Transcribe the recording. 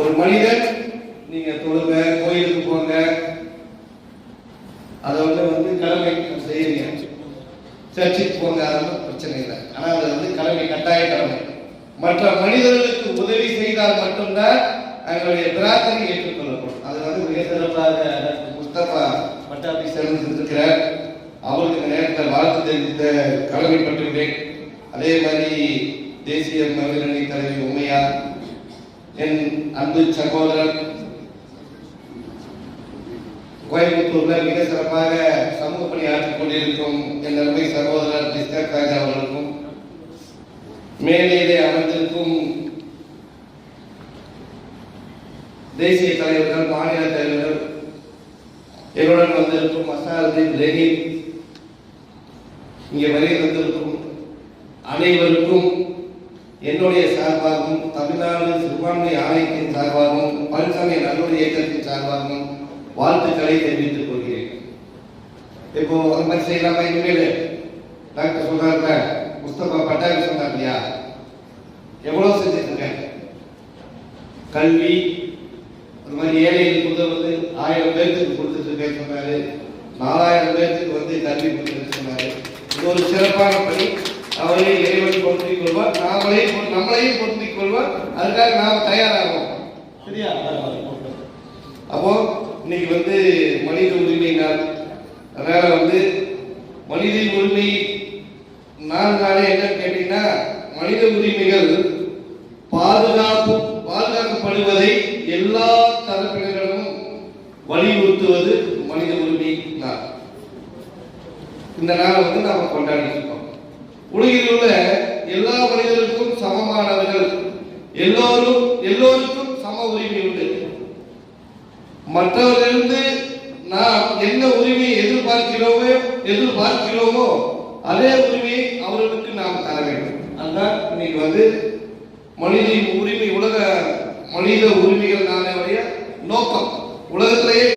ஒரு மனிதன் நீங்க தொழுங்க, கோயிலுக்கு போங்க, அதை வந்து கடமை செய்யுங்க, சர்ச்சுக்கு போங்க, அதெல்லாம் பிரச்சனை இல்லை. ஆனால் அது கடமை, கட்டாய கடமை. மற்ற மனிதர்களுக்கு உதவி செய்தால் மட்டும்தான் அவங்களுடைய பிரார்த்தனை ஏற்றுக்கொள்ளப்படும். அது மிக சிறப்பாக முஸ்தபா பட்டாபி செலுத்திருக்கிறார். அவருக்கு இந்த நேரத்தில் வாழ்த்து தெரிவித்த கடமைப்பட்டுள்ளேன். அதே மாதிரி தேசிய மகளிரணி தலைவி உமையா, என் அன்பு சகோதரர் கோயம்புத்தூர்ல மிக சிறப்பாக சமூக பணி ஆற்றிக் கொண்டிருக்கும் என் அன்பை சகோதரர் டிஸ்கர் ராஜா அவர்களுக்கும், மேலே அமர்ந்திருக்கும் தேசிய தலைவர்கள், மாநில தலைவர்கள், என்னுடன் வந்திருக்கும் மசாலுதீன் லெனின், இங்கே வரையில் வந்திருக்கும் அனைவருக்கும் என்னுடைய சார்பாகவும், தமிழ்நாடு சிறுபான்மை ஆணையத்தின் சார்பாகவும், பல்சமய நல்லுடைய இயக்கத்தின் சார்பாகவும் வாழ்த்துக்களை தெரிவித்துக் கொள்கிறேன். இப்போ அந்த மாதிரி செய்யலாமா? இனிமேல் டாக்டர் சொல்றாங்க, முஸ்தபா பட்டாபி சொன்னார் இல்லையா, எவ்வளவு செஞ்சுட்டு இருக்கேன். கல்வி, அந்த மாதிரி ஏழைகளுக்கு உதவுவது 1000 பேருக்கு கொடுத்துட்டு இருக்கேன் சொன்னாரு. 4000 பேருக்கு கல்வி கொடுத்துட்டு சொன்னாரு. இது ஒரு சிறப்பான பணி. அவரே இறைவன் பொருத்திக் கொள்வார், நம்மளையும் பொருத்திக் கொள்வார். அதுக்காக நாம தயாராகும். சரியா? அப்போ இன்னைக்கு மனித உரிமை நாள். அதனால மனித உரிமை நாளே என்னன்னு கேட்டீங்கன்னா, மனித உரிமைகள் பாதுகாக்கப்படுவதை எல்லா தரப்பினர்களும் வலியுறுத்துவது மனித உரிமை நாள். இந்த நாளை நாம கொண்டாடி இருக்கோம். உலகில் உள்ள எல்லா மனிதர்களுக்கும் சமமானவர்கள், எல்லோருக்கும் சம உரிமை உண்டு. மற்றவர்களிருந்து நாம் என்ன உரிமையை எதிர்பார்க்கிறோமோ அதே உரிமையை அவர்களுக்கு நாம் தர வேண்டும். அதுதான் இன்னைக்கு மனித உரிமை, உலக மனித உரிமைகள் நாளைய